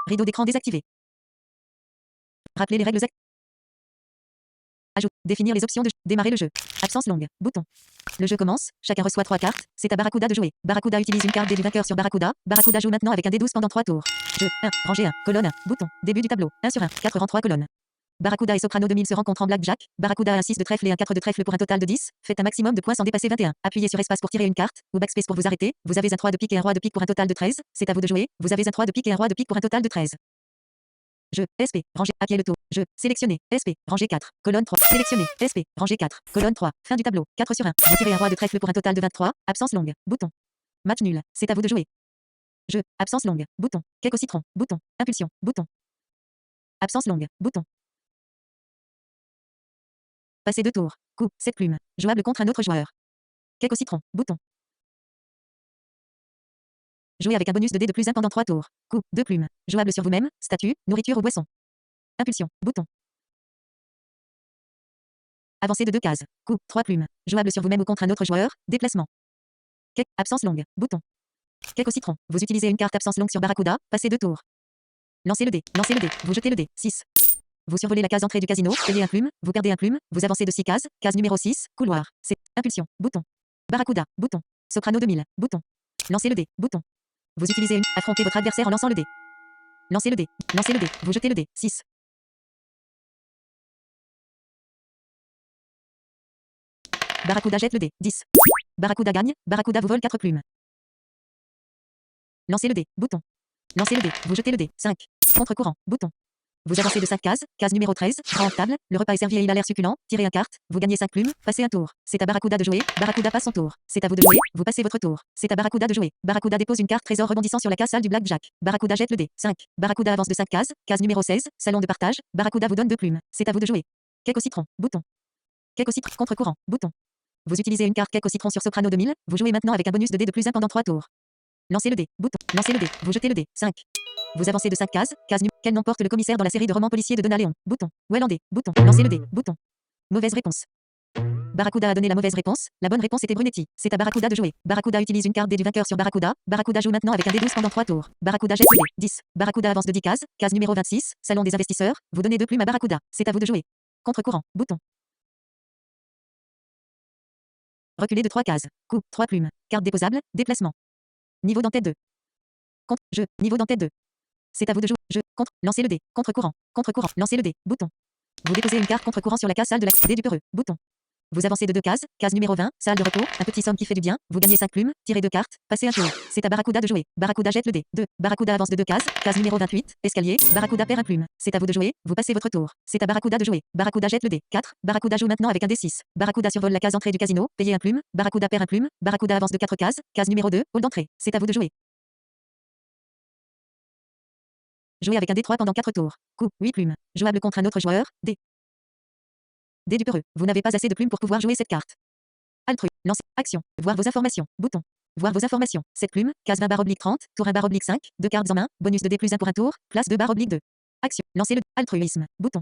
Rideau d'écran désactivé. Rappeler les règles. Ajoute. Définir les options de démarrer le jeu. Absence longue. Bouton. Le jeu commence. Chacun reçoit 3 cartes. C'est à Barracuda de jouer. Barracuda utilise une carte dé du vainqueur sur Barracuda. Barracuda joue maintenant avec un D12 pendant 3 tours. Jeu. 1. Rangée 1. Colonne 1. Bouton. Début du tableau. 1 sur 1. 4 rangs 3 colonnes. Barracuda et Soprano 2000 se rencontrent en blackjack. Barracuda a un 6 de trèfle et un 4 de trèfle pour un total de 10. Faites un maximum de points sans dépasser 21. Appuyez sur espace pour tirer une carte, ou backspace pour vous arrêter. Vous avez un 3 de pique et un roi de pique pour un total de 13. C'est à vous de jouer. Vous avez un 3 de pique et un roi de pique pour un total de 13. Jeu. SP. Rangée. À pied le tour. Jeu. Sélectionné. SP. Rangée 4. Colonne 3. Sélectionné. SP. Rangée 4. Colonne 3. Fin du tableau. 4 sur 1. Vous tirez un roi de trèfle pour un total de 23. Absence longue. Bouton. Match nul. C'est à vous de jouer. Jeu. Absence longue. Bouton. Cake au citron. Bouton. Impulsion. Bouton. Absence longue. Bouton. Passer 2 tours. Coup. 7 plumes. Jouable contre un autre joueur. Cake au citron. Bouton. Jouer avec un bonus de dés de plus 1 pendant 3 tours. Coup. 2 plumes. Jouable sur vous-même. Statut. Nourriture ou boisson. Impulsion. Bouton. Avancer de 2 cases. Coup. 3 plumes. Jouable sur vous-même ou contre un autre joueur. Déplacement. Cake. Absence longue. Bouton. Cake au citron. Vous utilisez une carte absence longue sur Barracuda. Passez 2 tours. Lancez le dé. Lancez le dé. Vous jetez le dé. 6. Vous survolez la case entrée du casino. Payez un plume. Vous perdez un plume. Vous avancez de 6 cases. Case numéro 6. Couloir. C'est. Impulsion. Bouton. Barracuda. Bouton. Soprano 2000. Bouton. Lancez le dé. Bouton. Vous utilisez une. Affrontez votre adversaire en lançant le dé. Lancez le dé. Lancez le dé. Vous jetez le dé. 6. Barracuda jette le dé. 10. Barracuda gagne. Barracuda vous vole 4 plumes. Lancez le dé. Bouton. Lancez le dé. Vous jetez le dé. 5. Contre-courant. Bouton. Vous avancez de 5 cases. Case numéro 13. Grande table. Le repas est servi et il a l'air succulent. Tirez un carte. Vous gagnez 5 plumes. Passez un tour. C'est à Barracuda de jouer. Barracuda passe son tour. C'est à vous de jouer. Vous passez votre tour. C'est à Barracuda de jouer. Barracuda dépose une carte trésor rebondissant sur la case salle du blackjack. Barracuda jette le dé. 5. Barracuda avance de 5 cases. Case numéro 16. Salon de partage. Barracuda vous donne 2 plumes. C'est à vous de jouer. Cake au citron. Bouton. Cake au citron. Contre-courant. Bouton. Vous utilisez une carte cake au citron sur Soprano 2000. Vous jouez maintenant avec un bonus de dé de plus 1 pendant 3 tours. Lancez le dé. Bouton. Lancez le dé. Vous jetez le dé. 5. Vous avancez de 5 cases. Quel nom porte le commissaire dans la série de romans policiers de Donna Léon. Bouton. Wellandais. Bouton. Lancez le dé. Bouton. Mauvaise réponse. Barracuda a donné la mauvaise réponse. La bonne réponse était Brunetti. C'est à Barracuda de jouer. Barracuda utilise une carte dé du vainqueur sur Barracuda. Barracuda joue maintenant avec un D12 pendant 3 tours. Barracuda jette le dé. 10. Barracuda avance de 10 cases. Case numéro 26. Salon des investisseurs. Vous donnez 2 plumes à Barracuda. C'est à vous de jouer. Contre-courant. Bouton. Reculer de 3 cases. Coup. 3 plumes. Carte déposable. Déplacement. Niveau d'entête 2. Contre. Jeu. Niveau d'entête 2. C'est à vous de jouer. Jeu. Contre. Lancez le dé. Contre-courant. Contre-courant. Lancez le dé. Bouton. Vous déposez une carte contre-courant sur la case salle de la dé du peureux. Bouton. Vous avancez de 2 cases. Case numéro 20. Salle de repos. Un petit somme qui fait du bien. Vous gagnez 5 plumes. Tirez 2 cartes. Passez un tour. C'est à Barracuda de jouer. Barracuda jette le dé. 2. Barracuda avance de 2 cases. Case numéro 28. Escalier. Barracuda perd un plume. C'est à vous de jouer. Vous passez votre tour. C'est à Barracuda de jouer. Barracuda jette le dé. 4. Barracuda joue maintenant avec un D6. Barracuda survole la case entrée du casino. Payez un plume. Barracuda perd un plume. Barracuda avance de 4 cases. Case numéro 2. Hall d'entrée. C'est à vous de jouer. Jouer avec un D3 pendant 4 tours. Coup. 8 plumes. Jouable contre un autre joueur. D. D du peureux. Vous n'avez pas assez de plumes pour pouvoir jouer cette carte. Altru. Lancer. Action. Voir vos informations. Bouton. Voir vos informations. 7 plumes. Case 20/30. Tour 1/5. 2 cartes en main. Bonus de D plus 1 pour un tour. Place 2/2. Action. Lancer le. Altruisme. Bouton.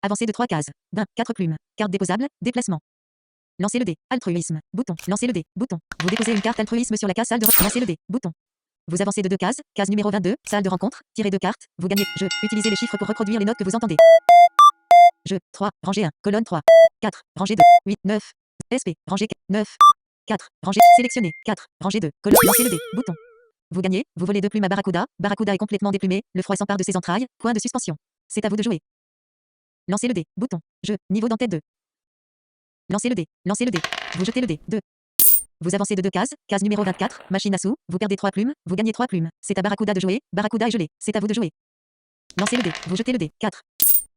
Avancer de 3 cases. 4 plumes. Carte déposable. Déplacement. Lancer le dé. Altruisme. Bouton. Lancer le dé. Bouton. Vous déposez une carte altruisme sur la case salle de Lancer le dé. Bouton. Vous avancez de 2 cases. Case numéro 22. Salle de rencontre. Tirez 2 cartes. Vous gagnez. Jeu. Utilisez les chiffres pour reproduire les notes que vous entendez. Jeu. 3. Rangée 1. Colonne 3. 4. Rangée 2. 8. 9. SP. Rangée 9. 4. Rangée. Sélectionné. 4. Rangée 2. Colonne. Lancez le dé. Bouton. Vous gagnez. Vous volez 2 plumes à Barracuda. Barracuda est complètement déplumé. Le froid s'empare de ses entrailles. Point de suspension. C'est à vous de jouer. Lancez le dé. Bouton. Jeu. Niveau d'entête 2. Lancez le dé. Lancez le dé. Vous jetez le dé. 2. Vous avancez de 2 cases. Case numéro 24. Machine à sous. Vous perdez 3 plumes. Vous gagnez 3 plumes. C'est à Barracuda de jouer. Barracuda est gelé. C'est à vous de jouer. Lancez le dé. Vous jetez le dé. 4.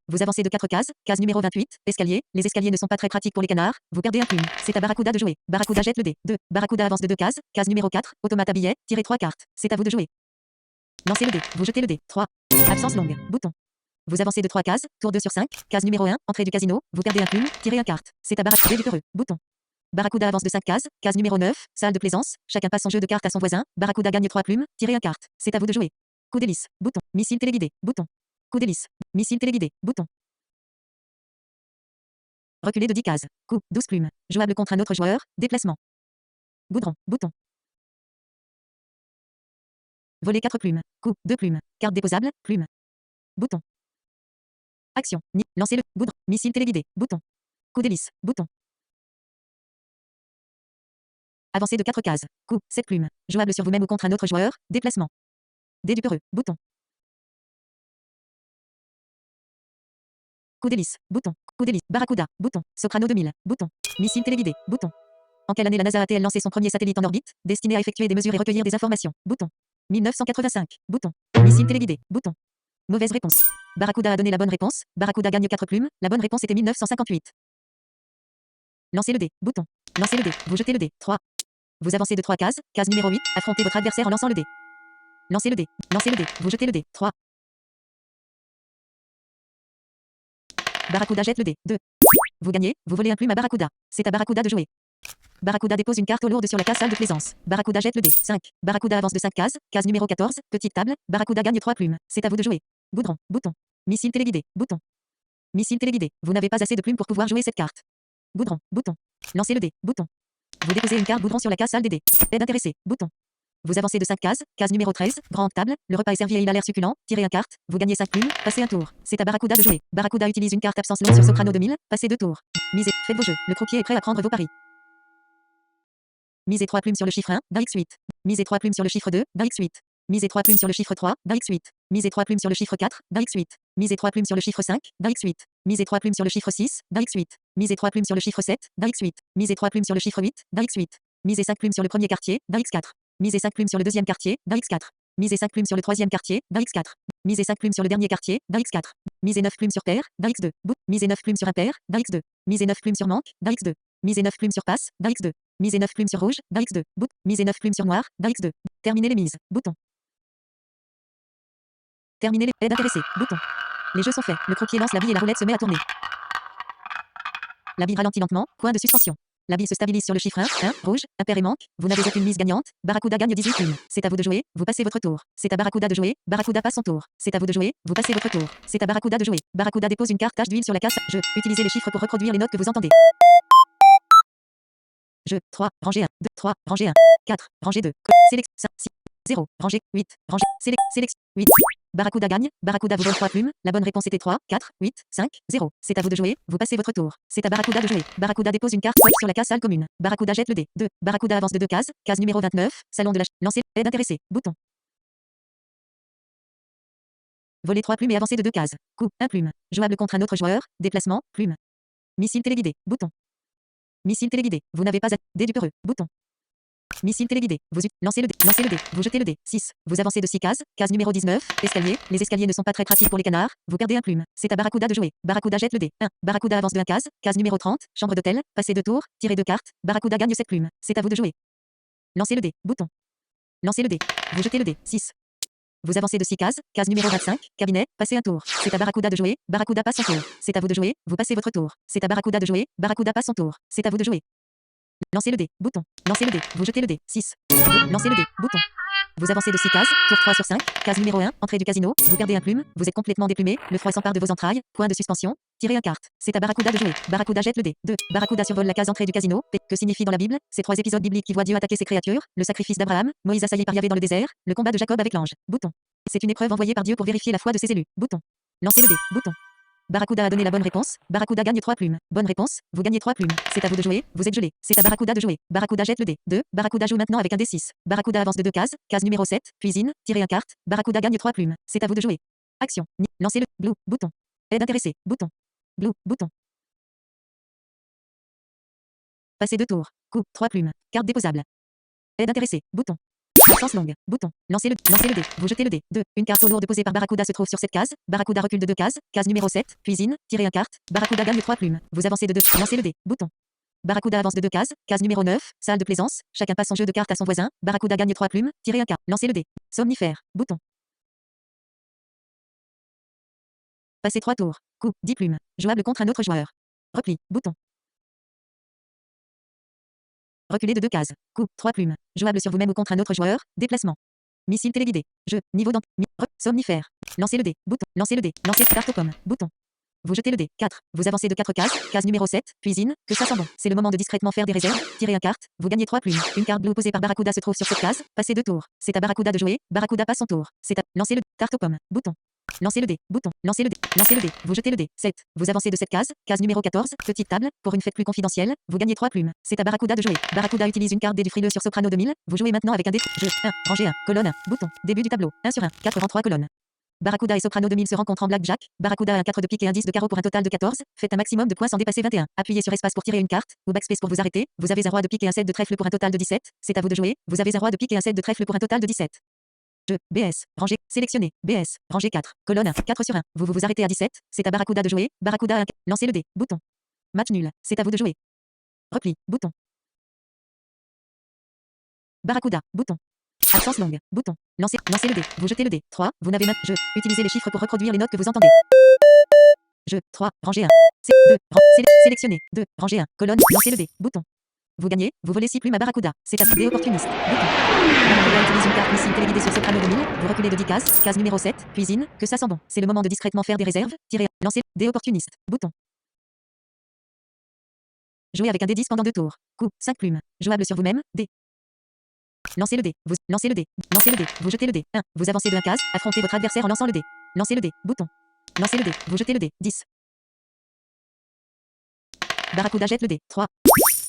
Vous avancez de 4 cases. Case numéro 28. Escalier. Les escaliers ne sont pas très pratiques pour les canards. Vous perdez un plume. C'est à Barracuda de jouer. Barracuda jette le dé. 2. Barracuda avance de 2 cases. Case numéro 4. Automate à billets. Tirez 3 cartes. C'est à vous de jouer. Lancez le dé. Vous jetez le dé. 3. Absence longue. Bouton. Vous avancez de 3 cases. Tour 2 sur 5. Case numéro 1. Entrée du casino. Vous perdez un plume. Tirez un carte. C'est à Barracuda du peureux. Bouton. Barracuda avance de 5 cases. Case numéro 9. Salle de plaisance. Chacun passe son jeu de cartes à son voisin. Barracuda gagne 3 plumes. Tirez un carte. C'est à vous de jouer. Coup d'hélice. Bouton. Missile téléguidé. Bouton. Coup d'hélice. Missile téléguidé. Bouton. Reculer de 10 cases. Coup. 12 plumes. Jouable contre un autre joueur. Déplacement. Boudron. Bouton. Voler 4 plumes. Coup, 2 plumes. Carte déposable, plume. Bouton. Action. Lancer le. Boudre. Missile téléguidé. Bouton. Coup d'hélice. Bouton. Avancer de 4 cases. Coup, 7 plumes. Jouable sur vous-même ou contre un autre joueur. Déplacement. Dé du peureux. Bouton. Coup d'hélice. Bouton. Coup d'hélice. Barracuda. Bouton. Soprano 2000. Bouton. Missile téléguidé. Bouton. En quelle année la NASA a-t-elle lancé son premier satellite en orbite, destiné à effectuer des mesures et recueillir des informations? Bouton. 1985. Bouton. Missile téléguidé. Bouton. Mauvaise réponse. Barracuda a donné la bonne réponse. Barracuda gagne 4 plumes. La bonne réponse était 1958. Lancez le dé. Bouton. Lancez le dé. Vous jetez le dé. 3. Vous avancez de 3 cases. Case numéro 8. Affrontez votre adversaire en lançant le dé. Lancez le dé. Lancez le dé. Vous jetez le dé. 3. Barracuda jette le dé. 2. Vous gagnez. Vous volez un plume à Barracuda. C'est à Barracuda de jouer. Barracuda dépose une carte lourde sur la case salle de plaisance. Barracuda jette le dé. 5. Barracuda avance de 5 cases. Case numéro 14. Petite table. Barracuda gagne 3 plumes. C'est à vous de jouer. Goudron. Bouton. Missile téléguidé. Bouton. Missile téléguidé. Vous n'avez pas assez de plumes pour pouvoir jouer cette carte. Goudron. Bouton. Lancez le dé. Bouton. Vous déposez une carte goudron sur la case salle des dés. Aide intéressée. Bouton. Vous avancez de 5 cases. Case numéro 13. Grande table. Le repas est servi et il a l'air succulent. Tirez un carte. Vous gagnez 5 plumes. Passez un tour. C'est à Barracuda de jouer. Barracuda utilise une carte absence longue sur Soprano 2000. Passez 2 tours. Misez. Faites vos jeux. Le croupier est prêt à prendre vos paris. Misez 3 plumes sur le chiffre 1, d'un X8. Misez 3 plumes sur le chiffre 2, d'un X8. Misez 3 plumes sur le chiffre 3, d'un X8. Misez 3 plumes sur le chiffre 4, d'un X8. Misez 3 plumes sur le chiffre 5, d'un X8. Misez 3 plumes sur le chiffre 6, d'un X8. Misez 3 plumes sur le chiffre 7, d'un X8. Misez 3 plumes sur le chiffre 8, d'un X8. Misez 5 plumes sur le premier quartier, d'un X4. Misez 5 plumes sur le deuxième quartier, d'un X4. Misez 5 plumes sur le troisième quartier, d'un X4. Misez 5 plumes sur le dernier quartier, d'un X4. Misez 9 plumes sur paire, d'un X2. Misez 9 plumes sur impair, d'un X2. Misez 9 plumes sur manque, d'un X2. Misez 9 plumes sur passe, d'un X2. Misez 9 plumes sur rouge, d'un X2. Misez 9 plumes sur noir, d'un X2. Terminez les mises. Bouton. Terminez les aides intéressées. Bouton. Les jeux sont faits. Le croquier lance la bille et la roulette se met à tourner. La bille ralentit lentement. Point de suspension. La bille se stabilise sur le chiffre 1, rouge, impair et manque. Vous n'avez aucune mise gagnante. Barracuda gagne 18 plumes. C'est à vous de jouer. Vous passez votre tour. C'est à Barracuda de jouer. Barracuda passe son tour. C'est à vous de jouer. Vous passez votre tour. C'est à Barracuda de jouer. Barracuda dépose une carte tache d'huile sur la case. Jeu. Utilisez les chiffres pour reproduire les notes que vous entendez. Jeu. 3. Rangée 1. 2. 3. Rangée 1. 4. Rangée 2. Sélection. 5. 6. 0. Rangée. 8. Rangée. Sélection. 8. Barracuda gagne. Barracuda vous vole 3 plumes. La bonne réponse était 3, 4, 8, 5, 0. C'est à vous de jouer. Vous passez votre tour. C'est à Barracuda de jouer. Barracuda dépose une carte poche sur la case salle commune. Barracuda jette le dé. 2. Barracuda avance de 2 cases. Case numéro 29. Salon de la... Lancer. Aide intéressée. Bouton. Voler 3 plumes et avancer de 2 cases. Coup. 1 plume. Jouable contre un autre joueur. Déplacement. Plume. Missile téléguidé. Bouton. Missile téléguidé. Vous n'avez pas à... Dé du peureux. Bouton. Missile téléguidé. Vous lancez le dé. Lancez le dé. Vous jetez le dé. 6. Vous avancez de 6 cases. Case numéro 19. Escalier. Les escaliers ne sont pas très pratiques pour les canards. Vous perdez un plume. C'est à Barracuda de jouer. Barracuda jette le dé. 1. Barracuda avance de 1 case. Case numéro 30. Chambre d'hôtel. Passez 2 tours. Tirez 2 cartes. Barracuda gagne 7 plumes. C'est à vous de jouer. Lancez le dé. Bouton. Lancez le dé. Vous jetez le dé. 6. Vous avancez de 6 cases. Case numéro 25. Cabinet. Passez un tour. C'est à Barracuda de jouer. Barracuda passe son tour. C'est à vous de jouer. Vous passez votre tour. C'est à Barracuda de jouer. Barracuda passe son tour. C'est à vous de jouer. Lancez le dé. Bouton. Lancez le dé. Vous jetez le dé. 6. Lancez le dé. Bouton. Vous avancez de 6 cases. Tour 3 sur 5. Case numéro 1. Entrée du casino. Vous perdez un plume. Vous êtes complètement déplumé. Le froid s'empare de vos entrailles. Point de suspension. Tirez un carte. C'est à Barracuda de jouer. Barracuda jette le dé. 2. Barracuda survole la case entrée du casino. Que signifie dans la Bible? Ces 3 épisodes bibliques qui voient Dieu attaquer ses créatures. Le sacrifice d'Abraham. Moïse assailli par Yahvé dans le désert. Le combat de Jacob avec l'ange. Bouton. C'est une épreuve envoyée par Dieu pour vérifier la foi de ses élus. Bouton. Lancez le dé. Bouton. Barracuda a donné la bonne réponse. Barracuda gagne 3 plumes. Bonne réponse. Vous gagnez 3 plumes. C'est à vous de jouer. Vous êtes gelé. C'est à Barracuda de jouer. Barracuda jette le dé. 2. Barracuda joue maintenant avec un D6. Barracuda avance de 2 cases. Case numéro 7. Cuisine. Tirez un carte. Barracuda gagne 3 plumes. C'est à vous de jouer. Action. Lancez le. Blue. Bouton. Aide intéressée. Bouton. Blue. Bouton. Passez 2 tours. Coup. 3 plumes. Carte déposable. Aide intéressée. Bouton. Absence longue. Bouton. Lancez le dé. Vous jetez le dé. 2. Une carte au lourd déposée par Barracuda se trouve sur cette case. Barracuda recule de 2 cases. Case numéro 7. Cuisine. Tirez un carte. Barracuda gagne 3 plumes. Vous avancez de 2. Lancez le dé. Bouton. Barracuda avance de 2 cases. Case numéro 9. Salle de plaisance. Chacun passe son jeu de cartes à son voisin. Barracuda gagne 3 plumes. Tirez un carte. Lancez le dé. Somnifère. Bouton. Passez 3 tours. Coup. 10 plumes. Jouable contre un autre joueur. Repli. Bouton. Reculez de 2 cases. Coup. 3 plumes. Jouable sur vous-même ou contre un autre joueur. Déplacement. Missile téléguidé. Jeu. Niveau somnifère. Lancez le dé. Bouton. Lancez le dé. Lancez carte pomme. Bouton. Vous jetez le dé. 4. Vous avancez de 4 cases. Case numéro 7. Cuisine. Que ça sent bon. C'est le moment de discrètement faire des réserves. Tirez une carte. Vous gagnez 3 plumes. Une carte bleue posée par Barracuda se trouve sur cette case. Passez 2 tours. C'est à Barracuda de jouer. Barracuda passe son tour. C'est à lancer le tarte aux pommes. Bouton. Lancez le dé. Bouton. Lancez le dé. Lancez le dé. Vous jetez le dé. 7. Vous avancez de cette case. Case numéro 14. Petite table. Pour une fête plus confidentielle. Vous gagnez 3 plumes. C'est à Barracuda de jouer. Barracuda utilise une carte dé du frileux sur Soprano 2000. Vous jouez maintenant avec un dé. Jeu 1. Rangée 1. Colonne 1. Bouton. Début du tableau. 1 sur 1. 4 rangs 3 colonnes. Barracuda et Soprano 2000 se rencontrent en blackjack. Barracuda a un 4 de pique et un 10 de carreau pour un total de 14. Faites un maximum de points sans dépasser 21. Appuyez sur espace pour tirer une carte, ou backspace pour vous arrêter. Vous avez un roi de pique et un 7 de trèfle pour un total de 17. C'est à vous de jouer. Vous avez un roi de pique et un 7 de trèfle pour un total de 17. Jeu, BS, rangée, sélectionné, BS, rangée 4, colonne 1, 4 sur 1. Vous arrêtez à 17. C'est à Barracuda de jouer. Barracuda a un... Lancez le dé. Bouton. Match nul. C'est à vous de jouer. Repli. Bouton. Barracuda. Bouton. Absence longue. Bouton. Lancez le dé. Vous jetez le dé. 3. Vous n'avez jeu. Utilisez les chiffres pour reproduire les notes que vous entendez. Jeu. 3. Rangée 1. C. 2. Sélectionné. 2. Rangée 1. Colonne. Lancez le dé. Bouton. Vous gagnez. Vous volez 6 plumes à Barracuda. C'est à dé opportuniste. Bouton. Barracuda utilise une carte missile téléguidée sur Soprano 2000. Vous reculez de 10 cases. Case numéro 7. Cuisine. Que ça sent bon. C'est le moment de discrètement faire des réserves. Tirez. Lancez. Dé opportuniste. Bouton. Jouez avec un D10 pendant 2 tours. Coup. 5 plumes. Jouable sur vous-même. D. Lancez le dé. Vous lancez le dé. Lancez le dé. Vous jetez le dé. 1. Vous avancez de 1 case. Affrontez votre adversaire en lançant le dé. Lancez le dé. Bouton. Lancez le dé. Vous jetez le dé. 10. Barracuda jette le dé. 3.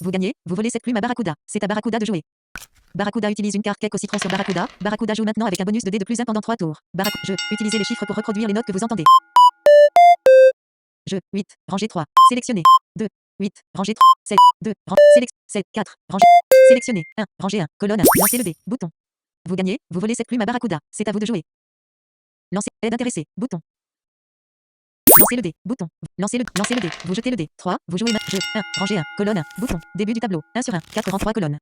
Vous gagnez. Vous volez 7 plumes à Barracuda. C'est à Barracuda de jouer. Barracuda utilise une carte cake au citron sur Barracuda. Barracuda joue maintenant avec un bonus de dé de plus 1 pendant 3 tours. Jeu. Utilisez les chiffres pour reproduire les notes que vous entendez. Jeu. 8. Rangée 3. Sélectionné. 2. 8. Rangée 3. 7. 2. 7. 4. Rangée. Sélectionné. 1. Rangée 1. Colonne 1. Lancez le dé. Bouton. Vous gagnez. Vous volez 7 plumes à Barracuda. C'est à vous de jouer. Lancez. Aide intéressée. Bouton. Lancez le dé. Bouton. Lancez le dé. Vous jetez le dé. 3. Vous jouez jeu. 1. Rangée 1. Colonne 1. Bouton. Début du tableau. 1 sur 1. 4 rangs 3 colonnes.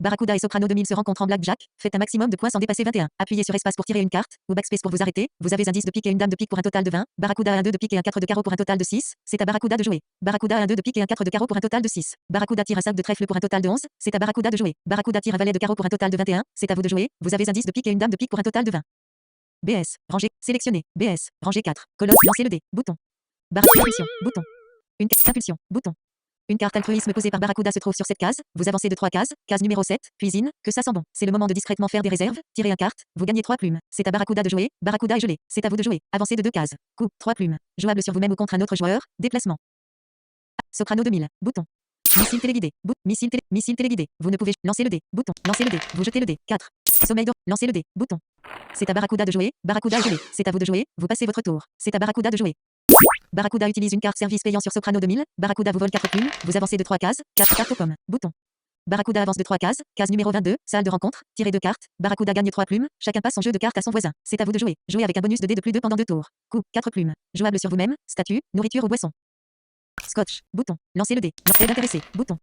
Barracuda et Soprano 2000 se rencontrent en blackjack. Faites un maximum de points sans dépasser 21. Appuyez sur espace pour tirer une carte, ou backspace pour vous arrêter. Vous avez un 10 de pique et une dame de pique pour un total de 20. Barracuda a un 2 de pique et un 4 de carreau pour un total de 6. C'est à Barracuda de jouer. Barracuda a un 2 de pique et un 4 de carreau pour un total de 6. Barracuda tire un 5 de trèfle pour un total de 11. C'est à Barracuda de jouer. Barracuda tire un valet de carreau pour un total de 21. C'est à vous de jouer. Vous avez un 10 de pique et une dame de pique pour un total de 20. BS. Rangée. Sélectionné. BS. Rangée 4. Colonne. Lancez le dé. Bouton. Impulsion. Bouton. Une carte. Impulsion. Bouton. Une carte altruisme posée par Barracuda se trouve sur cette case. Vous avancez de 3 cases. Case numéro 7. Cuisine. Que ça sent bon. C'est le moment de discrètement faire des réserves. Tirez une carte. Vous gagnez 3 plumes. C'est à Barracuda de jouer. Barracuda est gelé. C'est à vous de jouer. Avancez de 2 cases. Coup. 3 plumes. Jouable sur vous-même ou contre un autre joueur. Déplacement. Soprano 2000. Bouton. Missile téléguidé. Missile téléguidé. Vous ne pouvez lancer le dé. Bouton. Lancez le dé. Vous jetez le dé. 4. Sommeil d'or. Lancez le dé. Bouton. C'est à Barracuda de jouer. Barracuda est gelé. C'est à vous de jouer. Vous passez votre tour. C'est à Barracuda de jouer. Barracuda utilise une carte service payant sur Soprano 2000. Barracuda vous vole 4 plumes. Vous avancez de 3 cases. 4 cartes aux pommes. Bouton. Barracuda avance de 3 cases. Case numéro 22. Salle de rencontre. Tirez 2 cartes. Barracuda gagne 3 plumes. Chacun passe son jeu de cartes à son voisin. C'est à vous de jouer. Jouez avec un bonus de dé de plus 2 pendant 2 tours. Coup. 4 plumes. Jouable sur vous-même. Statut. Nourriture ou boisson. Scotch. Bouton. Lancez le dé. Aide intéressée. Bouton.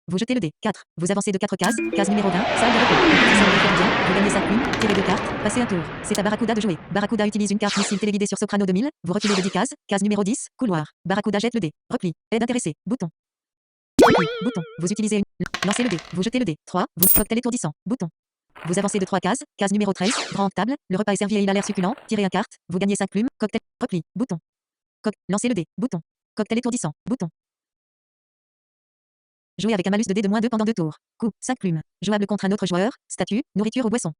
Vous jetez le dé. 4. Vous avancez de 4 cases. Case numéro 20. Salle de repos. Salle de quotidien. Vous gagnez 5 plumes. Tirez 2 cartes. Passez un tour. C'est à Barracuda de jouer. Barracuda utilise une carte missile téléguidée sur Soprano 2000. Vous reculez de 10 cases. Case numéro 10. Couloir. Barracuda jette le dé. Repli. Aide intéressée. Bouton. Repli. Bouton. Vous utilisez une. Lancez le dé. Vous jetez le dé. 3. Vous cocktail étourdissant. Bouton. Vous avancez de 3 cases. Case numéro 13. Grande table. Le repas est servi et il a l'air succulent. Tirez une carte. Vous gagnez 5 plumes. Cocktail. Repli. Bouton. Lancez le dé. Bouton. Cocktail étourdissant. Bouton. Jouez avec un malus de dé de -2 pendant 2 tours. Coup. 5 plumes. Jouable contre un autre joueur. Statut. Nourriture ou boisson.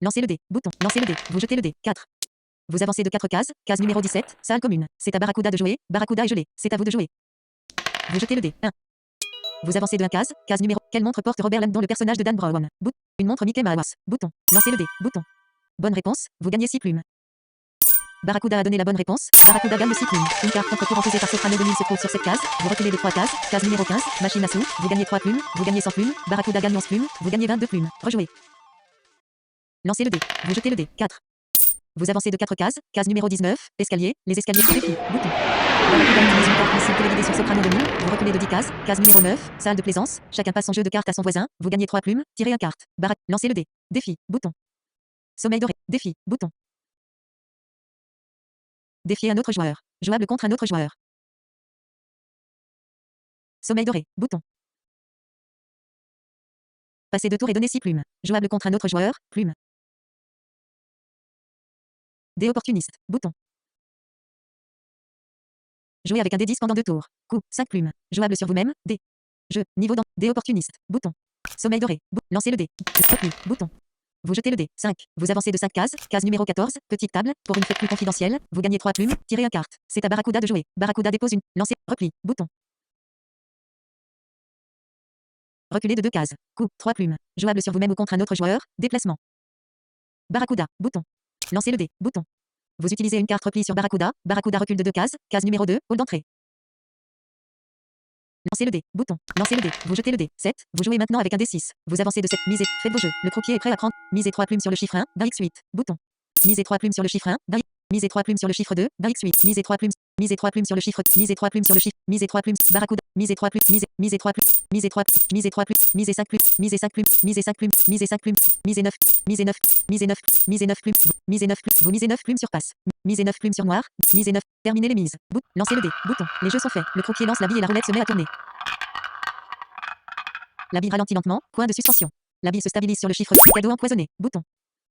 Lancez le dé. Bouton. Lancez le dé. Vous jetez le dé. 4. Vous avancez de 4 cases. Case numéro 17. Salle commune. C'est à Barracuda de jouer. Barracuda est gelé. C'est à vous de jouer. Vous jetez le dé. 1. Vous avancez de 1 case. Case numéro. Quelle montre porte Robert Landon, le personnage de Dan Brown? Une montre Mickey Mouse. Bouton. Lancez le dé. Bouton. Bonne réponse. Vous gagnez 6 plumes. Barracuda a donné la bonne réponse. Barracuda gagne 6 plumes. Une carte contre-courant posée par Soprano 2000 se trouve sur cette case. Vous reculez de 3 cases. Case numéro 15. Machine à sous. Vous gagnez 3 plumes. Vous gagnez 100 plumes. Barracuda gagne 11 plumes. Vous gagnez 22 plumes. Rejouez. Lancez le dé. Vous jetez le dé. 4. Vous avancez de 4 cases. Case numéro 19. Escalier. Les escaliers. Défi. Bouton. Barracuda utilise une carte missile téléguidée sur Soprano 2000. Vous reculez de 10 cases. Case numéro 9. Salle de plaisance. Chacun passe son jeu de cartes à son voisin. Vous gagnez 3 plumes. Tirez une carte. Lancez le dé. Défi. Bouton. Sommeil doré. Défi. Bouton. Défier un autre joueur. Jouable contre un autre joueur. Sommeil doré. Bouton. Passer 2 tours et donner 6 plumes. Jouable contre un autre joueur. Plume. Dé opportuniste. Bouton. Jouez avec un D10 pendant 2 tours. Coup, 5 plumes. Jouable sur vous-même, D. Jeu, niveau dans, D opportuniste, bouton. Sommeil doré, lancez le dé. Repli, bouton. Vous jetez le dé, 5. Vous avancez de 5 cases, case numéro 14, petite table, pour une fête plus confidentielle, vous gagnez 3 plumes, tirez un carte. C'est à Barracuda de jouer. Barracuda dépose une, lancez, repli, bouton. Reculez de 2 cases. Coup, 3 plumes. Jouable sur vous-même ou contre un autre joueur, déplacement. Barracuda, bouton. Lancez le dé, bouton. Vous utilisez une carte repli sur Barracuda, Barracuda recule de 2 cases, case numéro 2, hall d'entrée. Lancez le dé, bouton. Lancez le dé, vous jetez le dé, 7. Vous jouez maintenant avec un D6. Vous avancez de 7, misez, faites vos jeux. Le croupier est prêt à prendre. Misez 3 plumes sur le chiffre 1, d'un X8, bouton. Misez 3 plumes sur le chiffre 1, d'un Misez 3 plumes sur le chiffre 2, d'un X8. Misez 3 plumes. Misez 3 plumes sur le chiffre. Misez 3 plumes sur le chiffre. Misez 3 plumes. Barracuda. Misez 3 plumes. Misez 3 plumes. Misez 3. Misez 3 plumes. Misez 5 plumes. Misez 5 plumes. Misez 5 plumes. Misez 5 plumes. Misez 9. Misez 9. Misez 9. Misez 9 plumes. Misez 9 plumes. Vous misez 9 plumes sur passe. Misez 9 plumes sur noir. Misez 9. Terminez les mises. Lancez le dé. Bouton. Les jeux sont faits. Le croupier lance la bille et la roulette se met à tourner. La bille ralentit lentement. Point de suspension. La bille se stabilise sur le chiffre. Cadeau empoisonné. Bouton.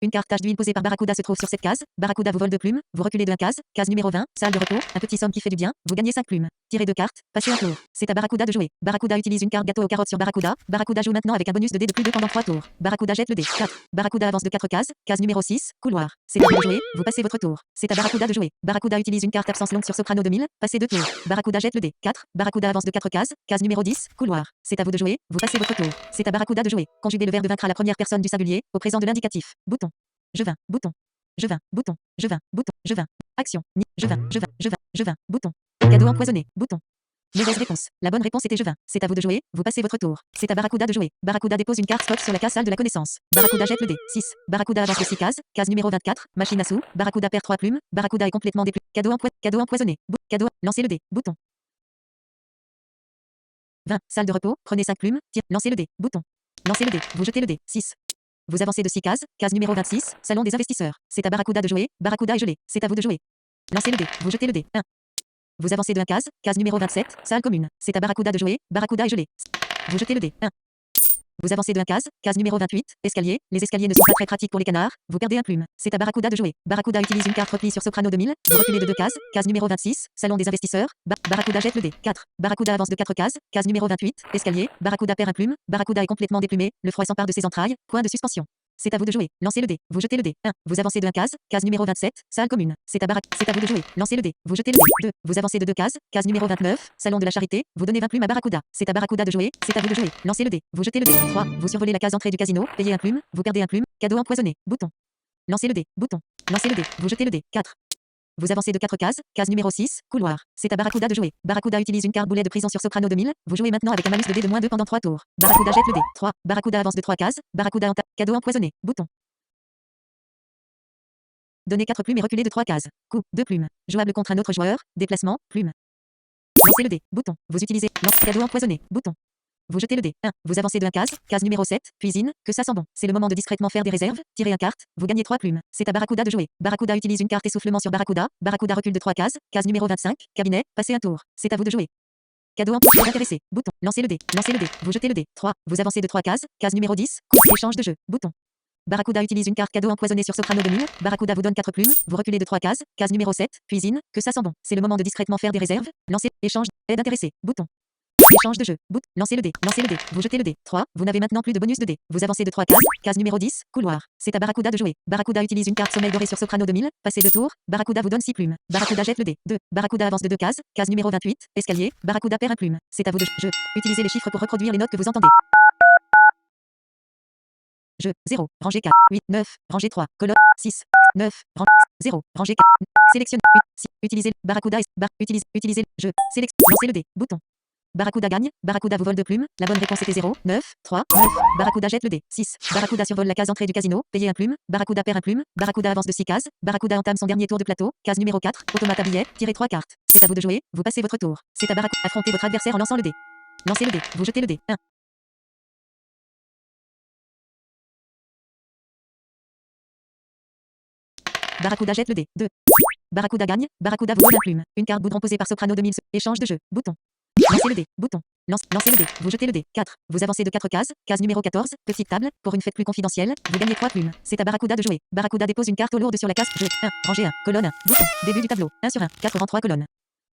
Une carte tache d'huile posée par Barracuda se trouve sur cette case. Barracuda vous vole 2 plumes. Vous reculez de 1 case. Case numéro 20. Salle de repos. Un petit somme qui fait du bien. Vous gagnez 5 plumes. Tirez 2 cartes. Passez un tour. C'est à Barracuda de jouer. Barracuda utilise une carte gâteau aux carottes sur Barracuda. Barracuda joue maintenant avec un bonus de dé de plus 2 pendant 3 tours. Barracuda jette le dé. 4. Barracuda avance de 4 cases. Case numéro 6. Couloir. C'est à vous de jouer. Vous passez votre tour. C'est à Barracuda de jouer. Barracuda utilise une carte absence longue sur Soprano 2000. Passez 2 tours. Barracuda jette le dé. 4. Barracuda avance de 4 cases. Case numéro 10. Couloir. C'est à vous de jouer. Vous passez votre tour. C'est à Barracuda de jouer. Conjuguez le verbe vaincre à la première personne du singulier au présent de l'indicatif. Bouton. Je vins, bouton. Je vins, bouton. Je vins, bouton. Je vins. Action. Ni. Je vins, je vins, je vins, je vins, bouton. Cadeau empoisonné, bouton. Mauvaise réponse. La bonne réponse était je vins. C'est à vous de jouer. Vous passez votre tour. C'est à Barracuda de jouer. Barracuda dépose une carte spot sur la case salle de la connaissance. Barracuda jette le dé. 6. Barracuda avance de 6 cases. Case numéro 24. Machine à sous. Barracuda perd 3 plumes. Barracuda est complètement déplué. Cadeau empoisonné. Cadeau. Lancez le dé. Bouton. 20. Salle de repos. Prenez 5 plumes. Lancez le dé. Bouton. Lancez le dé. Vous jetez le dé. 6. Vous avancez de 6 cases. Case numéro 26. Salon des investisseurs. C'est à Barracuda de jouer. Barracuda est gelé. C'est à vous de jouer. Lancez le dé. Vous jetez le dé. 1. Vous avancez de 1 case. Case numéro 27. Salle commune. C'est à Barracuda de jouer. Barracuda est gelé. Vous jetez le dé. 1. Vous avancez de 1 case. Case numéro 28. Escalier. Les escaliers ne sont pas très pratiques pour les canards. Vous perdez un plume. C'est à Barracuda de jouer. Barracuda utilise une carte repli sur Soprano 2000. Vous reculez de 2 cases. Case numéro 26. Salon des investisseurs. Barracuda jette le dé. 4. Barracuda avance de 4 cases. Case numéro 28. Escalier. Barracuda perd un plume. Barracuda est complètement déplumé. Le froid s'empare de ses entrailles. Point de suspension. C'est à vous de jouer. Lancez le dé. Vous jetez le dé. 1. Vous avancez de 1 case. Case numéro 27. Salle commune. C'est à vous de jouer. Lancez le dé. Vous jetez le dé. 2. Vous avancez de 2 cases. Case numéro 29. Salon de la charité. Vous donnez 20 plumes à Barracuda. C'est à Barracuda de jouer. C'est à vous de jouer. Lancez le dé. Vous jetez le dé. 3. Vous survolez la case entrée du casino. Payez un plume. Vous perdez un plume. Cadeau empoisonné. Bouton. Lancez le dé. Bouton. Lancez le dé. Vous jetez le dé. 4. Vous avancez de 4 cases. Case numéro 6. Couloir. C'est à Barracuda de jouer. Barracuda utilise une carte boulet de prison sur Soprano 2000. Vous jouez maintenant avec un malus de dé de -2 pendant 3 tours. Barracuda jette le dé. 3. Barracuda avance de 3 cases. Barracuda cadeau empoisonné. Bouton. Donnez 4 plumes et reculez de 3 cases. Coup. 2 plumes. Jouable contre un autre joueur. Déplacement. Plume. Lancez le dé. Bouton. Vous utilisez. Cadeau empoisonné. Bouton. Vous jetez le dé. 1. Vous avancez de 1 case. Case numéro 7. Cuisine. Que ça sent bon. C'est le moment de discrètement faire des réserves. Tirez 1 carte. Vous gagnez 3 plumes. C'est à Barracuda de jouer. Barracuda utilise une carte essoufflement sur Barracuda. Barracuda recule de 3 cases. Case numéro 25. Cabinet. Passez un tour. C'est à vous de jouer. Cadeau empoisonné intéressé. Bouton. Lancez le dé. Lancez le dé. Vous jetez le dé. 3. Vous avancez de 3 cases. Case numéro 10. Coup. Échange de jeu. Bouton. Barracuda utilise une carte cadeau empoisonnée sur Soprano 2000. Barracuda vous donne 4 plumes. Vous reculez de 3 cases. Case numéro 7. Cuisine. Que ça sent bon. C'est le moment de discrètement faire des réserves. Lancez. Échange. Aide intéressée. Bouton. Échange de jeu. Lancez le dé. Lancez le dé. Vous jetez le dé. 3. Vous n'avez maintenant plus de bonus de dé. Vous avancez de 3 cases. Case numéro 10. Couloir. C'est à Barracuda de jouer. Barracuda utilise une carte sommeil doré sur Soprano 2000. Passez 2 tours. Barracuda vous donne 6 plumes. Barracuda jette le dé. 2. Barracuda avance de 2 cases. Case numéro 28. Escalier. Barracuda perd un plume. C'est à vous de jeu. Utilisez les chiffres pour reproduire les notes que vous entendez. Jeu. 0. Rangée 4. 8. 9. Rangée 3. Colonne. 6. 9. 0. Rangée 4. Sélectionne. Utilisez. Barracuda. Utilisez. Jeu. Lancez le dé. Bouton. Barracuda gagne. Barracuda vous vole 2 plumes. La bonne réponse était 0. 9. 3. 9. Barracuda jette le dé. 6. Barracuda survole la case entrée du casino. Payez un plume. Barracuda perd un plume. Barracuda avance de 6 cases. Barracuda entame son dernier tour de plateau. Case numéro 4. Automate à billets. Tirez 3 cartes. C'est à vous de jouer. Vous passez votre tour. C'est à Barracuda. Affrontez votre adversaire en lançant le dé. Lancez le dé. Vous jetez le dé. 1. Barracuda jette le dé. 2. Barracuda gagne. Barracuda vous vole la plume. Une carte boudron posée par Soprano 2000. Échange de jeu. Bouton. Lancez le dé. Bouton. Lancez le dé. Vous jetez le dé. 4. Vous avancez de 4 cases. Case numéro 14. Petite table. Pour une fête plus confidentielle. Vous gagnez 3 plumes. C'est à Barracuda de jouer. Barracuda dépose une carte au lourde sur la case. Jeu. 1. Rangée 1. Colonne 1. Bouton. Début du tableau. 1 sur 1. 4 rang 3 colonnes.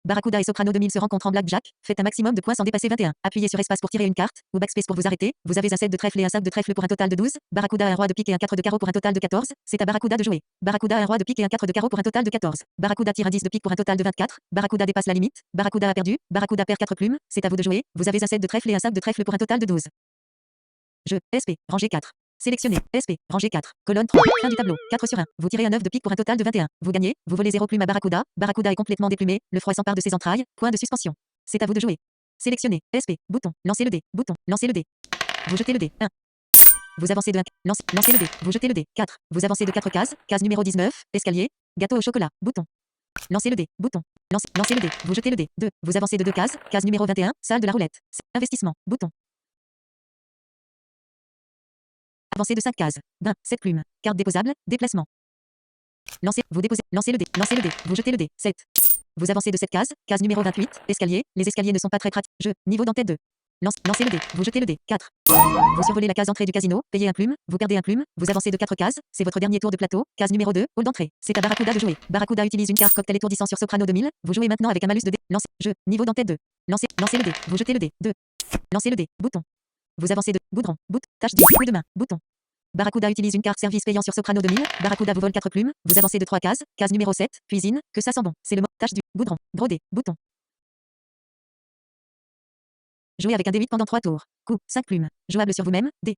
Barracuda et Soprano 2000 se rencontrent en blackjack. Faites un maximum de points sans dépasser 21. Appuyez sur espace pour tirer une carte, ou backspace pour vous arrêter. Vous avez un 7 de trèfle et un 5 de trèfle pour un total de 12. Barracuda a un roi de pique et un 4 de carreau pour un total de 14. C'est à Barracuda de jouer. Barracuda a un roi de pique et un 4 de carreau pour un total de 14. Barracuda tire un 10 de pique pour un total de 24. Barracuda dépasse la limite. Barracuda a perdu. Barracuda perd 4 plumes. C'est à vous de jouer. Vous avez un 7 de trèfle et un 5 de trèfle pour un total de 12. Jeu. SP. Rangée 4. Sélectionnez. SP. Rangée 4. Colonne 3. Fin du tableau. 4 sur 1. Vous tirez un 9 de pique pour un total de 21. Vous gagnez. Vous volez 0 plume à Barracuda. Barracuda est complètement déplumé. Le froid s'empare de ses entrailles. Point de suspension. C'est à vous de jouer. Sélectionnez. SP. Bouton. Lancez le dé. Bouton. Lancez le dé. Vous jetez le dé. 1. Vous avancez de 1. Lancez le dé. Vous jetez le dé. 4. Vous avancez de 4 cases. Case numéro 19. Escalier. Gâteau au chocolat. Bouton. Lancez le dé. Bouton. Lancez le dé. Vous jetez le dé. 2. Vous avancez de 2 cases. Case numéro 21. Salle de la roulette. Investissement. Bouton. Avancez de 5 cases. 7 plumes. Carte déposable. Déplacement. Lancez. Vous déposez. Lancez le dé. Lancez le dé. Vous jetez le dé. 7. Vous avancez de 7 cases. Case numéro 28. Escalier. Les escaliers ne sont pas très pratiques. Jeu. Niveau d'entête 2. Lancez le dé. Vous jetez le dé. 4. Vous survolez la case entrée du casino. Payez un plume. Vous perdez un plume. Vous avancez de 4 cases. C'est votre dernier tour de plateau. Case numéro 2. Hall d'entrée. C'est à Barracuda de jouer. Barracuda utilise une carte cocktail étourdissant sur Soprano 2000. Vous jouez maintenant avec un malus de dé. Lancez. Jeu. Niveau d'entête 2. Lancez le dé. Vous jetez le dé. 2. Lancez le dé. Bouton. Vous avancez de. Boudron. Tâche du. Coup de main. Bouton. Barracuda utilise une carte service payant sur Soprano 2000. Barracuda vous vole 4 plumes. Vous avancez de 3 cases. Case numéro 7. Cuisine. Que ça sent bon. C'est le mot. Tâche du. Boudron. Brodé. Bouton. Jouez avec un D8 pendant 3 tours. Coup. 5 plumes. Jouable sur vous-même. D.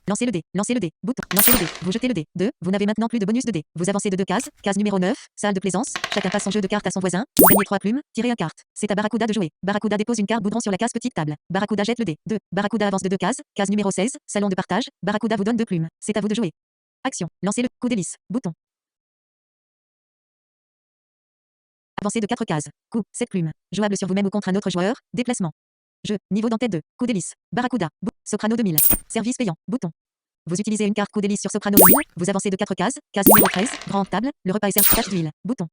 Lancez le dé. Lancez le dé. Bouton. Lancez le dé. Vous jetez le dé. 2. Vous n'avez maintenant plus de bonus de dé. Vous avancez de 2 cases. Case numéro 9. Salle de plaisance. Chacun passe son jeu de cartes à son voisin. Vous gagnez 3 plumes. Tirez un carte. C'est à Barracuda de jouer. Barracuda dépose une carte boudron sur la case petite table. Barracuda jette le dé. 2. Barracuda avance de 2 cases. Case numéro 16. Salon de partage. Barracuda vous donne 2 plumes. C'est à vous de jouer. Action. Lancez le coup d'hélice. Bouton. Avancez de 4 cases. Coup. 7 plumes. Jouable sur vous-même ou contre un autre joueur. Déplacement. Jeu. Niveau d'entête 2. Coup d'hélice. Barracuda. Soprano 2000. Service payant. Bouton. Vous utilisez une carte coup d'hélice sur Soprano 2000. Vous avancez de 4 cases. Case numéro 13. Grande table. Le repas est servi. Tâche d'huile. Bouton.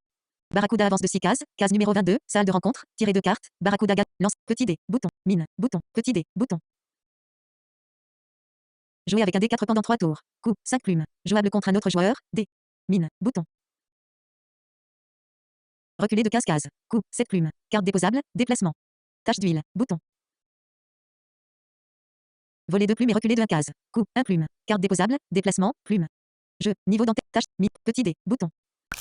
Barracuda avance de 6 cases. Case numéro 22. Salle de rencontre. Tirez 2 cartes. Barracuda gagne. Lance. Petit dé. Bouton. Mine. Bouton. Petit dé. Bouton. Jouez avec un D4 pendant 3 tours. Coup. 5 plumes. Jouable contre un autre joueur. D. Mine. Bouton. Reculez de case. Coup. 7 plumes. Carte déposable. Déplacement. Tâche d'huile. Bouton. Voler 2 plumes et reculer de 1 case. Coup. 1 plume. Carte déposable. Déplacement. Plume. Jeu. Niveau d'entête. Tâche. Petit dé. Bouton.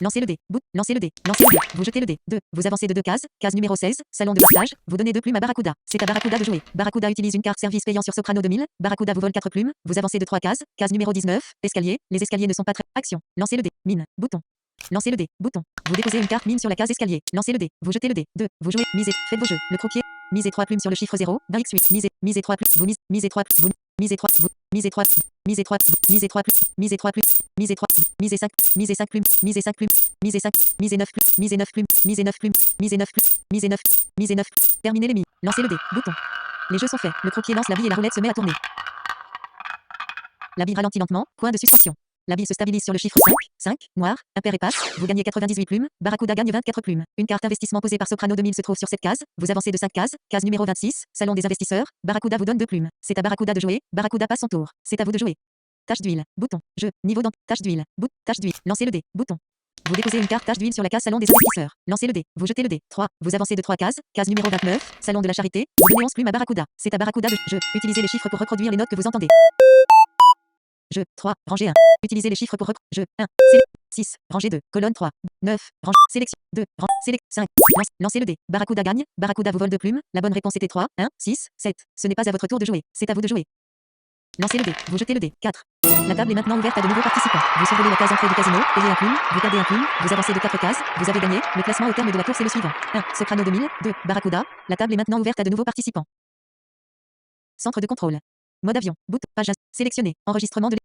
Lancez le dé. Lancez le dé. Lancez le dé. Vous jetez le dé. 2. Vous avancez de 2 cases. Case numéro 16. Salon de partage. Vous donnez 2 plumes à Barracuda. C'est à Barracuda de jouer. Barracuda utilise une carte service payant sur Soprano 2000. Barracuda vous vole 4 plumes. Vous avancez de 3 cases. Case numéro 19. Escalier. Les escaliers ne sont pas très. Action. Lancez le dé. Mine. Bouton. Lancez le dé. Bouton. Vous déposez une carte mine sur la case escalier. Lancez le dé. Vous jetez le dé. 2. Vous jouez. Misez. Faites vos jeux. Le croupier. Misez 3 plumes sur le chiffre 0. 20x8. Misez 3 plumes. Vous misez 3 plumes. Vous misez 3. Vous misez 3. Misez 3. Misez 3 plumes. Misez 3 plumes. Misez 3. Misez 5. Misez 5 plumes. Misez 5 plumes. Misez 5. Misez 9 plumes. Misez 9 plumes. Misez 9 plumes. Misez 9 plumes. Misez 9. Misez 9. Terminez les mises. Lancez le dé. Bouton. Les jeux sont faits. Le croupier lance la bille et la roulette se met à tourner. La bille ralentit lentement. Point de suspension. La bille se stabilise sur le chiffre 5. 5. Noir. Impair et passe. Vous gagnez 98 plumes. Barracuda gagne 24 plumes. Une carte investissement posée par Soprano 2000 se trouve sur cette case. Vous avancez de 5 cases. Case numéro 26. Salon des investisseurs. Barracuda vous donne 2 plumes. C'est à Barracuda de jouer. Barracuda passe son tour. C'est à vous de jouer. Tâche d'huile. Bouton. Jeu. Niveau d'entête. Tâche d'huile. Tâche d'huile. Lancez le dé. Bouton. Vous déposez une carte tache d'huile sur la case salon des investisseurs. Lancez le dé. Vous jetez le dé. 3. Vous avancez de 3 cases. Case numéro 29. Salon de la charité. Vous donnez 11 plumes à Barracuda. C'est à Barracuda de jeu. Utilisez les chiffres pour reproduire les notes que vous entendez. Jeu. 3. Rangée 1. Utilisez les chiffres pour jeu. 1. 6. Rangée 2. Colonne 3. 9. Sélection. 2. Sélection. 5. Lancez le dé. Barracuda gagne. Barracuda vous vole 2 plumes. La bonne réponse était 3. 1. 6. 7. Ce n'est pas à votre tour de jouer. C'est à vous de jouer. Lancez le dé. Vous jetez le dé. 4. La table est maintenant ouverte à de nouveaux participants. Vous survolez la case entrée du casino. Payez un plume. Vous perdez un plume. Vous avancez de 4 cases. Vous avez gagné. Le classement au terme de la course est le suivant. 1. Soprano 2000. 2. Barracuda. La table est maintenant ouverte à de nouveaux participants. Centre de contrôle. Mode avion. Bouton. Page. Sélectionné. Enregistrement de